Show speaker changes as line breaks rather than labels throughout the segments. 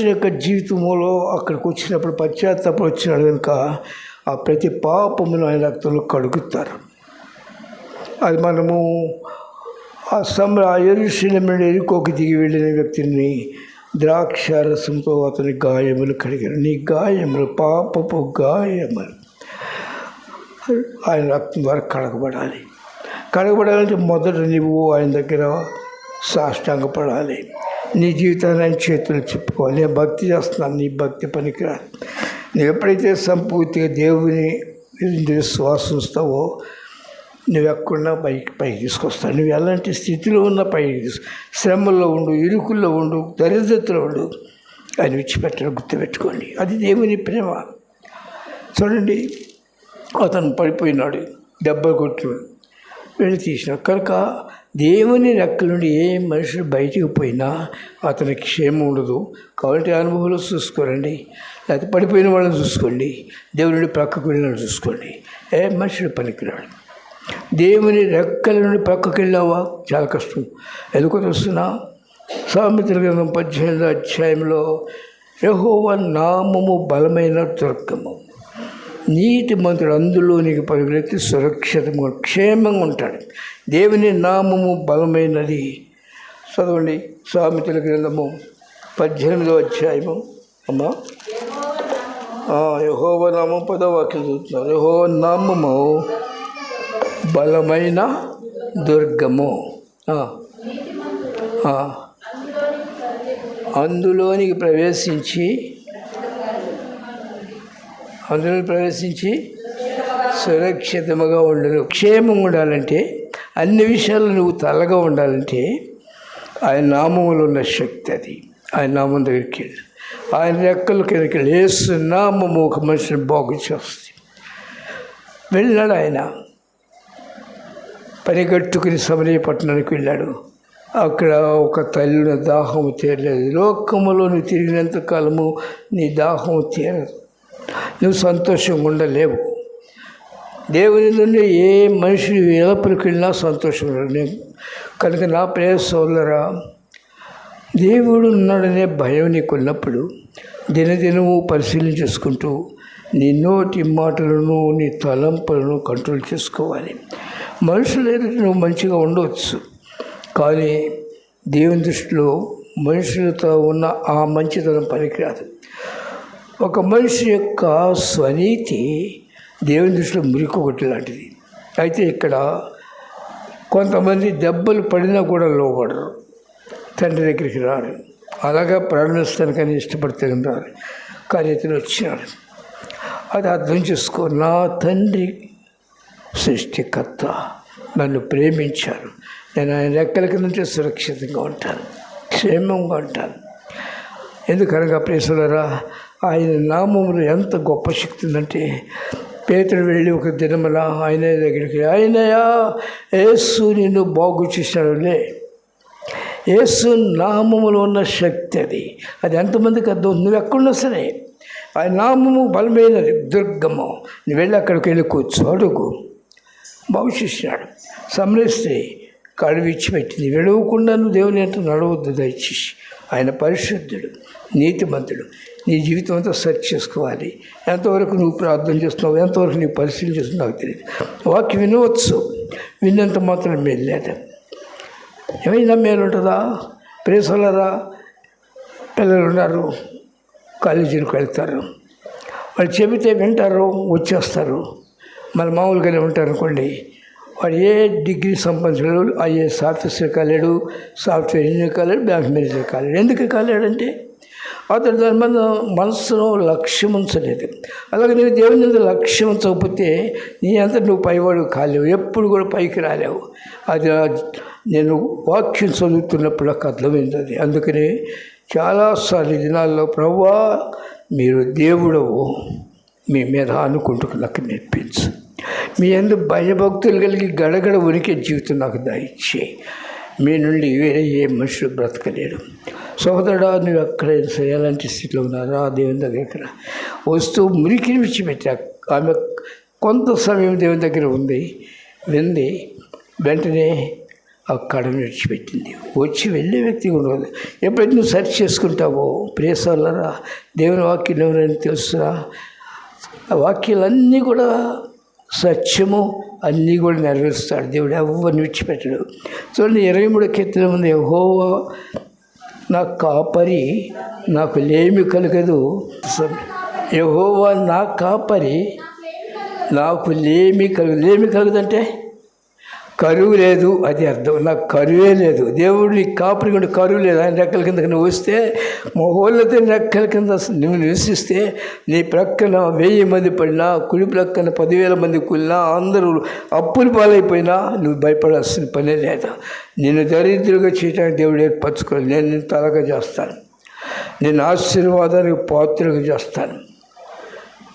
యొక్క జీవితంలో అక్కడికి వచ్చినప్పుడు పశ్చాత్తాపం వచ్చినాడు కనుక ఆ ప్రతి పాపమును ఆయన రక్తంలో కడుగుతారు. అది మనము ఆ యెరూషలేము నుండి యెరికోకు దిగి వెళ్ళిన వ్యక్తిని ద్రాక్షారసంతో అతని గాయములు కడిగారు. నీ గాయములు పాపపు గాయములు ఆయన రక్తం ద్వారా కడగబడాలంటే మొదట నీవు ఆయన దగ్గర సాష్టాంగపడాలి. నీ జీవితాన్ని ఆయన చేతులు చెప్పుకోవాలి. నేను భక్తి చేస్తున్నాను, నీ భక్తి పనికిరాదు. నువ్వు ఎప్పుడైతే సంపూర్తిగా దేవుని విశ్వాసం ఇస్తావో నువ్వు ఎక్కడున్నా పైకి తీసుకొస్తావు. నువ్వు ఎలాంటి స్థితిలో ఉన్నా పైకి శ్రమల్లో ఉండు, ఇరుకుల్లో ఉండు, దరిద్రతలో ఉండు, ఆయన విడిచిపెట్టడం గుర్తుపెట్టుకోండి. అది దేవుని ప్రేమ. చూడండి, అతను పడిపోయినాడు, దెబ్బలు కొట్టినాడు, వెళ్ళి తీసినాడు. కనుక దేవుని రెక్కల నుండి ఏ మనుషులు బయటికి పోయినా అతనికి క్షేమం ఉండదు. కాబట్టి అనుభవంలో చూసుకోరండి, లేకపోతే పడిపోయిన వాళ్ళని చూసుకోండి, దేవుని నుండి ప్రక్కకు వెళ్ళిన చూసుకోండి. ఏ మనుషుడు పనికిరాడు. దేవుని రెక్కల నుండి ప్రక్కకు వెళ్ళావా చాలా కష్టం. ఎందుకో తెలుస్తున్నా, సామెతల గ్రంథం 18వ అధ్యాయంలో యెహోవా నామము బలమైన దుర్గము, నీతి మంత్రుడు అందులోనికి పరుగులెత్తి సురక్షితంగా క్షేమంగా ఉంటాడు. దేవుని నామము బలమైనది. చదవండి, సామెతల గ్రంథము 18వ అధ్యాయము. అమ్మా, యెహోవా నామం 10వ వాక్యం చదువుతున్నారు. యెహోవా నామము బలమైన దుర్గము, అందులోనికి ప్రవేశించి సురక్షితముగా ఉండదు. క్షేమంగా ఉండాలంటే, అన్ని విషయాలు నువ్వు తలగా ఉండాలంటే ఆయన నామములో ఉన్న శక్తి అది. ఆయన నామం దగ్గరికి వెళ్ళి ఆయన రెక్కల కిందకి వెళ్ళి యేసు నామము ఒక మనిషిని బాగు చేస్తుంది. వెళ్ళాడు. ఆయన పనిగట్టుకుని సమరయ పట్టణానికి వెళ్ళాడు. అక్కడ ఒక తల్లిన దాహము తీరలేదు. లోకములో నువ్వు తిరిగినంత కాలము నీ దాహము తీరదు, నువ్వు సంతోషంగా ఉండలేవు. దేవుని నుండి ఏ మనిషి ఎలపలికి వెళ్ళినా సంతోషంగా ఉండలేదు. కనుక నా ప్రియ సోదరా, దేవుడు ఉన్నాడనే భయం నీకు ఉన్నప్పుడు దినదినము పరిశీలన చేసుకుంటూ నీ నోటి మాటలను, నీ తలంపులను కంట్రోల్ చేసుకోవాలి. మనుషులు ఎదుట నువ్వు మంచిగా ఉండవచ్చు, కానీ దేవుని దృష్టిలో మనుషులతో ఉన్న ఆ మంచితనం పనికిరాదు. ఒక మనిషి యొక్క స్వనీతి దేవుని దృష్టిలో మురికొకటి లాంటిది. అయితే ఇక్కడ కొంతమంది దెబ్బలు పడినా కూడా లోపడరు, తండ్రి దగ్గరికి రారు. అలాగా ప్రారంభిస్తానికని ఇష్టపడితే రారు. కానీ ఇతను వచ్చినాడు. అది అర్థం చేసుకో. నా తండ్రి సృష్టికర్త నన్ను ప్రేమించారు, నేను ఆయన రెక్కల కింద సురక్షితంగా ఉంటాను, క్షేమంగా ఉంటాను. ఎందుకనగా ప్రేసులరా, ఆయన నామములు ఎంత గొప్ప శక్తి ఉందంటే, పేతురు వెళ్ళి ఒక దినమున ఆయన దగ్గరికి, ఆయనయా యేసు నిన్ను బాగు చేశాడులే. యేసు నామములో ఉన్న శక్తి అది. అది ఎంతమందికి అర్థం? నువ్వు ఎక్కడున్నా సరే ఆయన నామము బలమైనది, దుర్గము. నువ్వు వెళ్ళి అక్కడికి వెళ్ళి కూర్చో, అడుగు. బాగు చేసినాడు. సమరస్త్రీ కడుగు ఇచ్చిపెట్టింది. విడవకుండా నువ్వు దేవుని అంటే నడవద్దు దయచేసి. ఆయన పరిశుద్ధుడు, నీతిమంతుడు. నీ జీవితం అంతా సెర్చ్ చేసుకోవాలి. ఎంతవరకు నువ్వు ప్రార్థన చేస్తున్నావు, ఎంతవరకు నీవు పరిశీలన చేస్తున్నావు నాకు తెలియదు. వాక్యం వినవచ్చు, విన్నంత మాత్రం మేలు లేదు. ఏమైనా మేలు ఉంటుందా? ప్రేసలరా, పిల్లలు ఉన్నారు, కాలేజీలకు వెళ్తారు, వాళ్ళు చెబితే వింటారు, వచ్చేస్తారు. మన మామూలుగానే ఉంటారు అనుకోండి. వాడు ఏ డిగ్రీ సంపాదించలేడు, ఐఏఎస్ ఆఫీసర్ కాలేడు, సాఫ్ట్వేర్ ఇంజనీర్ కాలేడు, బ్యాంక్ మేనేజర్ కాలేడు. ఎందుకు కాలేడంటే అతడు దాని మీద మనసులో లక్ష్యం ఉంచలేదు. అలాగే నేను దేవుని మీద లక్ష్యం ఉంచకపోతే నీ అంతా నువ్వు పైవాడు కాలేవు, ఎప్పుడు కూడా పైకి రాలేవు. అది నేను వాక్యం చదువుతున్నప్పుడు నాకు అర్థమైంది అది. అందుకని చాలాసార్లు దినాల్లో ప్రభువా మీరు దేవుడవు, మీ మీద అనుకుంటూ నాకు నేర్పించు. మీ అందు భయభక్తులు కలిగి గడగడ ఉనికి జీవితం నాకు దయచే. మీ నుండి వేరే ఏ మనుషులు బ్రతకలేడు. సోదరుడా, నువ్వు ఎక్కడైనా సరే ఎలాంటి స్థితిలో ఉన్నారా, దేవుని దగ్గర వస్తూ మురికిని విడిచిపెట్టా. ఆమె కొంత సమయం దేవుని దగ్గర ఉంది, వింది. వెంటనే అక్కడ విడిచిపెట్టింది. వచ్చి వెళ్ళే వ్యక్తి ఉండదు. ఎప్పుడైతే నువ్వు సెర్చ్ చేసుకుంటావో ప్రియసోదరులారా, దేవుని వాక్యం ఎవరైనా తెలుసురా, ఆ వాక్యాలన్నీ కూడా సత్యము, అన్నీ కూడా నెరవేరుస్తాడు దేవుడు. ఎవరిని విడిచిపెట్టడు. చూడండి 23వ కీర్తన ఉంది, యెహోవా నా కాపరి, నాకు లేమి కలగదు. యెహోవా నా కాపరి, నాకు లేమి కలగదంటే కరువు లేదు, అది అర్థం. నాకు కరువే లేదు. దేవుడు నీ కాపరి కూడా కరువు లేదు. ఆయన రెక్కల కిందకి నువ్వు వస్తే, మహోన్నత రెక్కల కింద నువ్వు నివసిస్తే, నీ ప్రక్కన 1000 మంది పడినా, కుడి ప్రక్కన 10,000 మంది కూలినా, అందరూ అప్పులు పాలైపోయినా నువ్వు భయపడాల్సిన పనే లేదు. నిన్ను దరిద్రులుగా చేయడానికి దేవుడు ఏర్పరచుకోవాలి. నేను నిన్ను తలగా చేస్తాను, నేను ఆశీర్వాదానికి పాత్రగా చేస్తాను.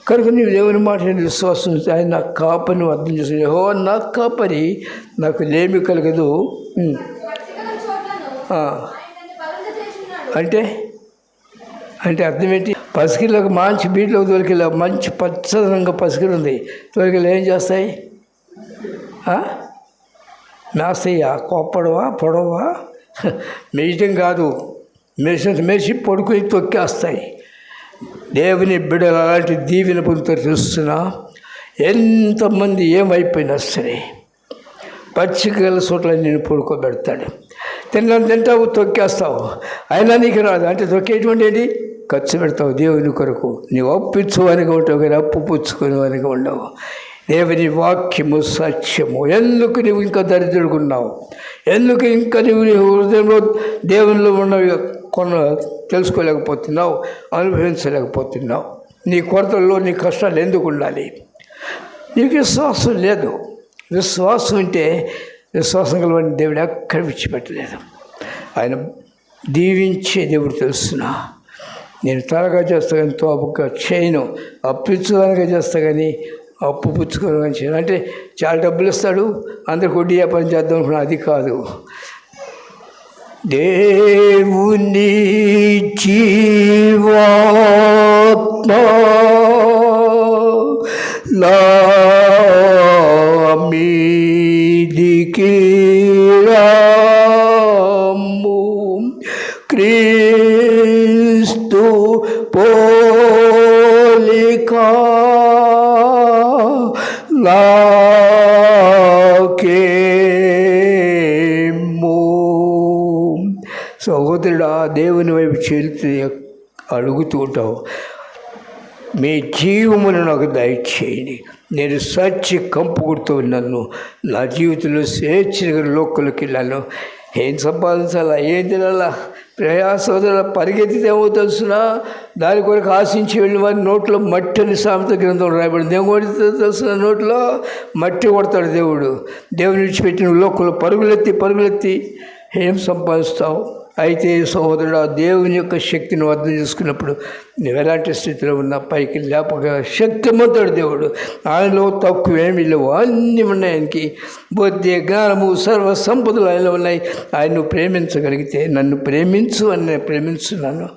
కనుక నీవు దేవుని మాట విశ్వాసం, ఆయన నా కాపరిని అర్థం చేస్తుంది. యెహోవా నా కాపరి, నాకు లేమి కలగదు. అంటే అర్థం ఏంటి? పసికిళ్ళకు మంచి బీట్లోకి తోలికెళ్ళా, మంచి పచ్చదనంగా పసికిలు ఉంది, తోలికెళ్ళి ఏం చేస్తాయి? మేస్తాయా? కోప్పడవా? పొడవా? మేయటం కాదు, మేసి పడుకుని తొక్కేస్తాయి. దేవుని బిడ్డలు అలాంటి దీవెన పొందుతారు. తెలుస్తున్నా, ఎంతమంది ఏమైపోయినా సరే పచ్చికల చోట్ల నేను పడుకోబెడతాడు. తింటావు, తొక్కేస్తావు, అయినా నీకు రాదు. అంటే తొక్కేటువంటి ఏంటి? ఖర్చు పెడతావు దేవుని కొరకు. నీవు అప్పిచ్చువానిగా ఉంటావు కానీ అప్పు పుచ్చుకునేవానిగా ఉండవు. దేవుని వాక్యము సత్యము. ఎందుకు నువ్వు ఇంకా దరిద్రుడుకున్నావు? ఎందుకు ఇంకా నువ్వు నీ హృదయంలో దేవునిలో ఉన్నవి తెలుసుకోలేకపోతున్నావు, అనుభవించలేకపోతున్నావు? నీ కొరతల్లో నీ కష్టాలు ఎందుకు ఉండాలి? నీకు విశ్వాసం లేదు. విశ్వాసం ఉంటే, విశ్వాసం కలవని దేవుడు ఎక్కడ విడిచిపెట్టలేదు. ఆయన దీవించే దేవుడు. తెలుస్తున్నా, నేను త్వరగా చేస్తా కానీ తోపుగా చేయను, అప్పిచ్చుదానిగా చేస్తా కానీ అప్పు పుచ్చుకోవడం చేయను. అంటే చాలా డబ్బులు ఇస్తాడు, అందరికి వడ్డీ వ్యాపారం చేద్దాం అనుకున్నా, అది కాదు. దేవుని జీవాత్మ నా మీదికి రాము, క్రీస్తు పోలిక సహోదరుడా, దేవుని వైపు చేరితే అడుగుతూ ఉంటావు, మీ జీవమును నాకు దయచేయండి. నేను సచ్చి కంపు కొడుతూ ఉన్నాను. నా జీవితంలో స్వేచ్ఛగా లోకల్లోకి వెళ్ళాను. ఏం సంపాదించాలా, ఏం తినాలా? ప్రయాసోదరుల పరిగెత్తితేమో తెలుసునా, దాని కొరకు ఆశించి వెళ్ళిన వారి నోట్లో మట్టి అని సామెత గ్రంథం రాయబడింది. ఏం కొడితే తెలుసిన నోట్లో మట్టి కొడతాడు దేవుడు. దేవుని విడిచిపెట్టిన లోకంలో పరుగులెత్తి ఏం సంపాదిస్తావు? అయితే సహోదరుడు, దేవుని యొక్క శక్తిని అర్థం చేసుకున్నప్పుడు నువ్వు ఎలాంటి స్థితిలో ఉన్నా పైకి లేపక శక్తిమంతుడు దేవుడు. ఆయనలో తక్కువేమీ లేవు, అన్నీ ఉన్నాయి. ఆయనకి బుద్ధి, జ్ఞానము, సర్వ సంపదలు ఆయనలో ఉన్నాయి. ఆయన నువ్వు ప్రేమించగలిగితే, నన్ను ప్రేమించు అని నేను ప్రేమించున్నాను.